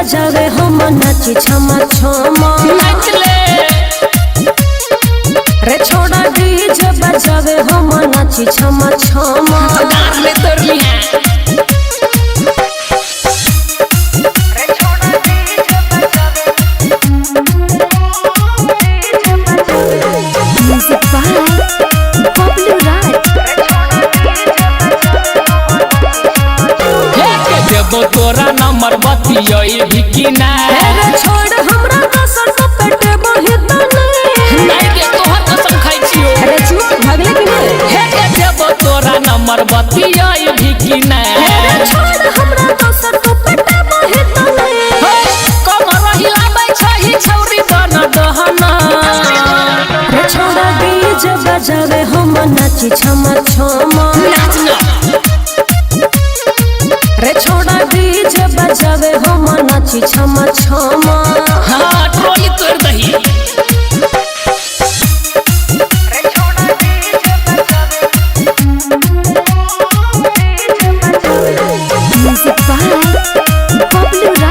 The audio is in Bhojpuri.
बजावे हम नाची छमा छमा नाच ले रे छोड़ा डीजे बजावे हम नाची छमा छमा डांस में तोड़ लिया म्यूजिक बाय बबलू राज देबो तोरा नंबर बतियोई भी कि ना रे छोड़ हमरा दोसर तो पेटे बहित नहीं के तोहर कसम खाई छियो रे चुप भागले कि नहीं हे के देबो तोरा नंबर बतियोई भी कि ना रे छोड़ हमरा दोसर तो पेटे बहित कमर हिलाबै छही छौरी बन दहना रे छोड़ा डीजे बजावे हम नाची छमा छमा नाच ना रे छोड़ा डीजे बजावे हम नाची छमा छमा हां ट्रोली तोड़ दही म्यूजिक बाय बबलू राज